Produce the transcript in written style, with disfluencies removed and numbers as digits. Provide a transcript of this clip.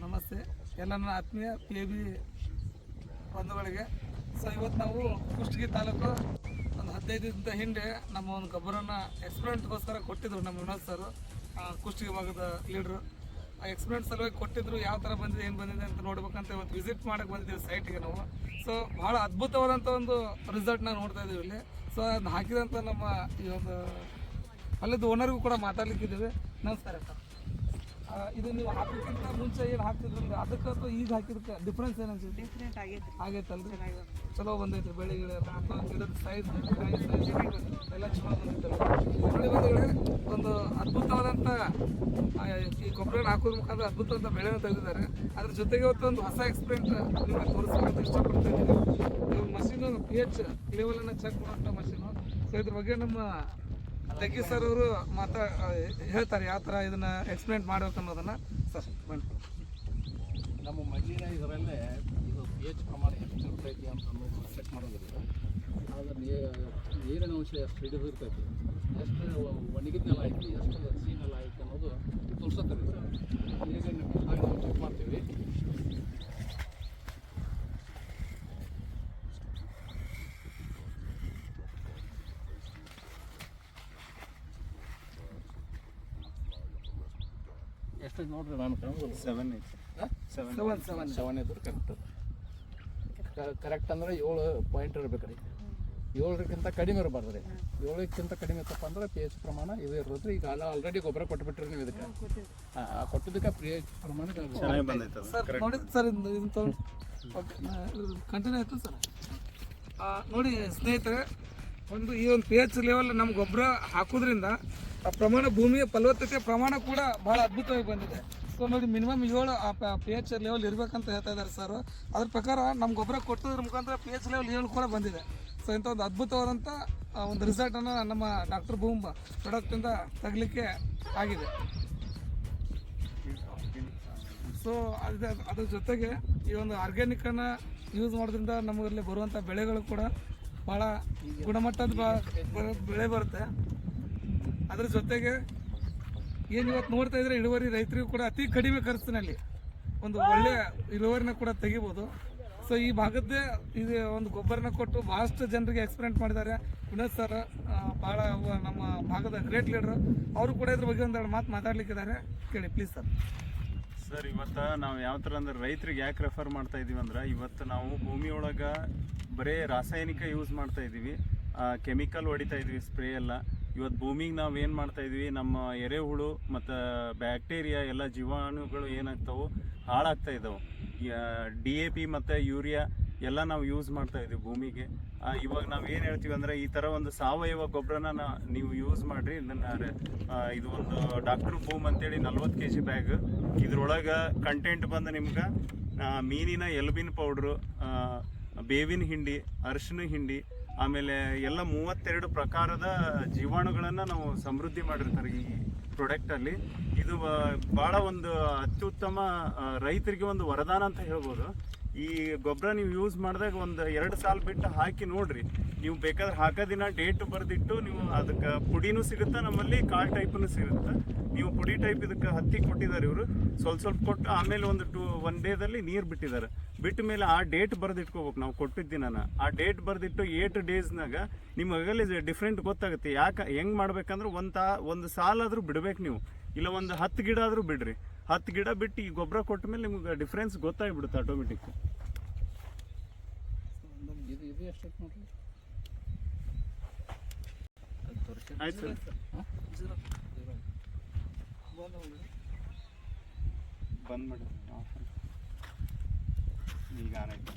ನಮಸ್ತೆ ಎಲ್ಲ ನನ್ನ ಆತ್ಮೀಯ PAB ಬಂಧುಗಳಿಗೆ. ಸೊ ಇವತ್ತು ನಾವು ಕುಷ್ಟಗಿ ತಾಲೂಕು ಒಂದು 15 ದಿನದ ಹಿಂದೆ ನಮ್ಮ ಒಂದು ಗೊಬ್ಬರನ ಎಕ್ಸ್ಪೆರಿಮೆಂಟ್ಗೋಸ್ಕರ ಕೊಟ್ಟಿದ್ರು ನಮ್ಮ ವಿನೋದ್ ಸರ್, ಕುಷ್ಟಗಿ ಭಾಗದ ಲೀಡ್ರು. ಆ ಎಕ್ಸ್ಪೆರಿಮೆಂಟ್ ಸಲುವಾಗಿ ಕೊಟ್ಟಿದ್ರು. ಯಾವ ಥರ ಬಂದಿದೆ ಏನು ಬಂದಿದೆ ಅಂತ ನೋಡ್ಬೇಕಂತ ಇವತ್ತು ವಿಸಿಟ್ ಮಾಡೋಕ್ಕೆ ಬಂದಿದ್ದೀವಿ ಸೈಟ್ಗೆ ನಾವು. ಸೊ ಭಾಳ ಅದ್ಭುತವಾದಂಥ ಒಂದು ರಿಸಲ್ಟ್ನ ನೋಡ್ತಾ ಇದ್ದೀವಿ ಇಲ್ಲಿ. ಸೊ ಅದನ್ನ ಹಾಕಿದಂಥ ನಮ್ಮ ಈ ಒಂದು ಅಲ್ಲದ ಓನರ್ಗೂ ಕೂಡ ಮಾತಾಡ್ಲಿಕ್ಕಿದ್ದೀವಿ. ನಮಸ್ಕಾರ ಸರ್. ಇದು ನೀವು ಹಾಕೋಕ್ಕಿಂತ ಮುಂಚೆ ಏನು ಹಾಕ್ತಿದ್ರಿಂದ ಅದಕ್ಕೆ ಅಥವಾ ಈಗ ಹಾಕಿದಕ್ಕೆ ಡಿಫ್ರೆನ್ಸ್ ಏನು ಅನ್ಸುತ್ತೆ? ಡಿಫ್ರೆಂಟ್ ಆಗೈತಲ್ರಿ? ಚಲೋ ಬಂದೈತೆ ಬೆಳೆ ಗಿಡ ಅಥವಾ ಗಿಡದ ಸೈಜ್ ಎಲ್ಲ ಚಲೋ ಬಂದೈತಲ್ಲ. ನೋಡಿ ಬಂಧುಗಳೇ, ಒಂದು ಅದ್ಭುತವಾದಂಥ ಈ ಗೊಬ್ಬರ ಹಾಕೋದ್ರ ಮುಖಾಂತರ ಅದ್ಭುತವಾದ ಬೆಳೆನ ತೆಗೆದಿದ್ದಾರೆ. ಅದ್ರ ಜೊತೆಗೆ ಇವತ್ತು ಒಂದು ಹೊಸ ಎಕ್ಸ್ಪೆರಿಮೆಂಟ್ ನಿಮಗೆ ತೋರಿಸೋಕೆ ಇಷ್ಟಪಡ್ತಾ ಇದ್ದೀನಿ. ಈ ಮಷೀನು pH ಲೆವೆಲನ್ನು ಚೆಕ್ ಮಾಡುವಂಥ ಮಷೀನು. ಸೊ ಇದ್ರ ಬಗ್ಗೆ ನಮ್ಮ ಜಗ್ಗಿ ಸರ್ ಅವರು ಹೇಳ್ತಾರೆ ಯಾವ ಥರ ಇದನ್ನು ಎಕ್ಸ್ಪ್ಲೇನ್ ಮಾಡ್ಬೇಕು ಅನ್ನೋದನ್ನು. ಸರ್ ಬನ್ನಿ. ನಮ್ಮ ಮಣ್ಣಿನ ಇದರಲ್ಲೇ ಇದು pH ಪ್ರಮಾಣ ಎಷ್ಟು ಇರ್ತೈತಿ ಅಂತ ಅನ್ನೋದು ಚೆಕ್ ಮಾಡೋದಿಲ್ಲ. ಆದರೆ ನೀರಿನ ಅಂಶ ಎಷ್ಟು ಹಿಡಿದಿರ್ತೈತಿ, ಎಷ್ಟು ಒಣಗಿದ ನೆಲ ಐತಿ, ಎಷ್ಟು ಹಸಿ ನೆಲ ಐತಿ ಅನ್ನೋದು ತೋರಿಸುತ್ತದೆ. ಈಗ ನಾವು ಚೆಕ್ ಮಾಡ್ತೀವಿ. ಎಷ್ಟು ನೋಡ್ರಿ, ನಾನು ಕಾಣೋದು 7 ಐತಿ. 7 ಇದ್ರೆ ಕರೆಕ್ಟ್ ಅಂದ್ರೆ 7 ಪಾಯಿಂಟ್ ಇರ್ಬೇಕು ರೀ. 7ಕ್ಕಿಂತ ಕಡಿಮೆ ಇರಬಾರ್ದು ರೀ. 7ಕ್ಕಿಂತ ಕಡಿಮೆ ಇತ್ತಪ್ಪ ಅಂದ್ರೆ pH ಪ್ರಮಾಣ ಇದು ಇರೋದ್ರಿ. ಈಗ ಆಲ್ರೆಡಿ ಗೊಬ್ಬರ ಕೊಟ್ಬಿಟ್ರಿ ನೀವು ಇದಕ್ಕೆ. ಕೊಟ್ಟಿದ್ದಕ್ಕೆ pH ಪ್ರಮಾಣ ಸರ್ ಕಂಟಿನ್ಯೂ ಆಯ್ತು ಸರ್. ನೋಡಿ ಸ್ನೇಹಿತರೆ, ಈ ಒಂದು pH ಲೆವೆಲ್ ನಮ್ಮ ಗೊಬ್ಬರ ಹಾಕೋದ್ರಿಂದ ಆ ಪ್ರಮಾಣ, ಭೂಮಿಯ ಫಲವತ್ತತೆ ಪ್ರಮಾಣ ಕೂಡ ಭಾಳ ಅದ್ಭುತವಾಗಿ ಬಂದಿದೆ. ಸೊ ನೋಡಿ, ಮಿನಿಮಮ್ 7 pH ಲೆವೆಲ್ ಇರಬೇಕಂತ ಹೇಳ್ತಾ ಇದ್ದಾರೆ ಸರ್. ಅದ್ರ ಪ್ರಕಾರ ನಮ್ಮ ಗೊಬ್ಬರ ಕೊಟ್ಟೋದ್ರ ಮುಖಾಂತರ pH ಲೆವೆಲ್ 7 ಕೂಡ ಬಂದಿದೆ. ಸೊ ಇಂಥ ಒಂದು ಅದ್ಭುತವಾದಂಥ ಒಂದು ರಿಸಲ್ಟನ್ನು ನಮ್ಮ ಡಾಕ್ಟರ್ ಬೂಮ್ ಪ್ರಾಡಕ್ಟಿಂದ ತೆಗಲಿಕ್ಕೆ ಆಗಿದೆ. ಸೊ ಅದ್ರ ಜೊತೆಗೆ ಈ ಒಂದು ಆರ್ಗ್ಯಾನಿಕನ್ನು ಯೂಸ್ ಮಾಡೋದ್ರಿಂದ ನಮ್ಮಲ್ಲಿ ಬರುವಂಥ ಬೆಳೆಗಳು ಕೂಡ ಭಾಳ ಗುಣಮಟ್ಟದ ಬೆಳೆ ಬರುತ್ತೆ. ಅದ್ರ ಜೊತೆಗೆ ಏನು ಇವತ್ತು ನೋಡ್ತಾ ಇದ್ರೆ ಇಳುವರಿ ರೈತರಿಗೂ ಕೂಡ ಅತಿ ಕಡಿಮೆ ಖರ್ಚಿನಲ್ಲಿ ಒಂದು ಒಳ್ಳೆಯ ಇಳುವರಿನ ಕೂಡ ತೆಗಿಬೋದು. ಸೊ ಈ ಭಾಗದ್ದೇ ಇದು ಒಂದು ಗೊಬ್ಬರನ ಕೊಟ್ಟು ಭಾಳಷ್ಟು ಜನರಿಗೆ ಎಕ್ಸ್ಪೆರಿಮೆಂಟ್ ಮಾಡಿದ್ದಾರೆ ವಿನೋದ್ ಸರ್, ಭಾಳ ನಮ್ಮ ಭಾಗದ ಗ್ರೇಟ್ ಲೀಡರು. ಅವರು ಕೂಡ ಇದ್ರ ಬಗ್ಗೆ ಒಂದೆರಡು ಮಾತು ಮಾತಾಡ್ಲಿಕ್ಕಿದ್ದಾರೆ, ಕೇಳಿ ಪ್ಲೀಸ್ ಸರ್. ಸರ್, ಇವತ್ತು ನಾವು ಯಾವ ಥರ ಅಂದ್ರೆ ರೈತರಿಗೆ ಯಾಕೆ ರೆಫರ್ ಮಾಡ್ತಾ ಇದ್ದೀವಿ ಅಂದ್ರೆ, ಇವತ್ತು ನಾವು ಭೂಮಿಯೊಳಗೆ ಬರೀ ರಾಸಾಯನಿಕ ಯೂಸ್ ಮಾಡ್ತಾ ಇದ್ದೀವಿ, ಕೆಮಿಕಲ್ ಹೊಡಿತಾ ಇದ್ವಿ, ಸ್ಪ್ರೇ ಎಲ್ಲ. ಇವತ್ತು ಭೂಮಿಗೆ ನಾವು ಏನು ಮಾಡ್ತಾಯಿದ್ವಿ, ನಮ್ಮ ಎರೆಹುಳು ಮತ್ತು ಬ್ಯಾಕ್ಟೀರಿಯಾ ಎಲ್ಲ ಜೀವಾಣುಗಳು ಏನಾಗ್ತಾವೆ ಹಾಳಾಗ್ತಾ ಇದ್ದಾವೆ. DAP ಮತ್ತು ಯೂರಿಯಾ ಎಲ್ಲ ನಾವು ಯೂಸ್ ಮಾಡ್ತಾಯಿದ್ವಿ ಭೂಮಿಗೆ. ಇವಾಗ ನಾವು ಏನು ಹೇಳ್ತೀವಿ ಅಂದರೆ, ಈ ಥರ ಒಂದು ಸಾವಯವ ಗೊಬ್ಬರನ ನೀವು ಯೂಸ್ ಮಾಡಿರಿ. ಇದು ಒಂದು ಡಾಕ್ಟರ್ ಬೂಮ್ ಅಂತೇಳಿ 40 kg ಬ್ಯಾಗ್. ಇದ್ರೊಳಗೆ ಕಂಟೆಂಟ್ ಬಂದು ನಿಮ್ಗೆ ಮೀನಿನ ಎಲುಬಿನ ಪೌಡ್ರು, ಬೇವಿನ ಹಿಂಡಿ, ಅರಿಶಿನ ಹಿಂಡಿ, ಆಮೇಲೆ ಎಲ್ಲ 32 ಪ್ರಕಾರದ ಜೀವಾಣುಗಳನ್ನು ನಾವು ಸಮೃದ್ಧಿ ಮಾಡಿರ್ತಾರೆ ಈ ಪ್ರಾಡಕ್ಟಲ್ಲಿ. ಇದು ಭಾಳ ಒಂದು ಅತ್ಯುತ್ತಮ, ರೈತರಿಗೆ ಒಂದು ವರದಾನ ಅಂತ ಹೇಳ್ಬೋದು. ಈ ಗೊಬ್ಬರ ನೀವು ಯೂಸ್ ಮಾಡಿದಾಗ ಒಂದು 2 ಸಾಲ ಬಿಟ್ಟು ಹಾಕಿ ನೋಡಿರಿ. ನೀವು ಬೇಕಾದ್ರೆ ಹಾಕೋ ದಿನ ಡೇಟ್ ಬರೆದಿಟ್ಟು ನೀವು ಅದಕ್ಕೆ ಪುಡಿನೂ ಸಿಗುತ್ತೆ, ನಮ್ಮಲ್ಲಿ ಕಾಳು ಟೈಪನ್ನು ಸಿಗುತ್ತೆ. ನೀವು ಪುಡಿ ಟೈಪ್ ಇದಕ್ಕೆ ಹತ್ತಿಗೆ ಕೊಟ್ಟಿದ್ದಾರೆ ಇವರು, ಸ್ವಲ್ಪ ಕೊಟ್ಟು ಆಮೇಲೆ ಒಂದು 1 ಡೇದಲ್ಲಿ ನೀರು ಬಿಟ್ಟಿದ್ದಾರೆ. ಬಿಟ್ಟ ಮೇಲೆ ಆ ಡೇಟ್ ಬರೆದಿಟ್ಕೋಬೇಕು ನಾವು ಕೊಟ್ಟಿದ್ದ ದಿನಾನ. ಆ ಡೇಟ್ ಬರೆದಿಟ್ಟು 8 ಡೇಸ್ನಾಗ ನಿಮಗಲ್ಲಿ ಡಿಫ್ರೆಂಟ್ ಗೊತ್ತಾಗುತ್ತೆ. ಹೆಂಗೆ ಮಾಡ್ಬೇಕಂದ್ರೆ, ಒಂದು ಸಾಲಾದರೂ ಬಿಡ್ಬೇಕು ನೀವು, ಇಲ್ಲ ಒಂದು 10 ಗಿಡ ಆದರೂ ಬಿಡ್ರಿ. 10 ಗಿಡ ಬಿಟ್ಟು ಈ ಗೊಬ್ಬರ ಕೊಟ್ಟ ಮೇಲೆ ನಿಮ್ಗೆ ಡಿಫ್ರೆನ್ಸ್ ಗೊತ್ತಾಗ್ಬಿಡುತ್ತೆ ಆಟೋಮೆಟಿಕ್. ಆಯ್ತು ಸರ್, ಬಂದ್ ಮಾಡಿ ಈಗ ಆನೈತೆ.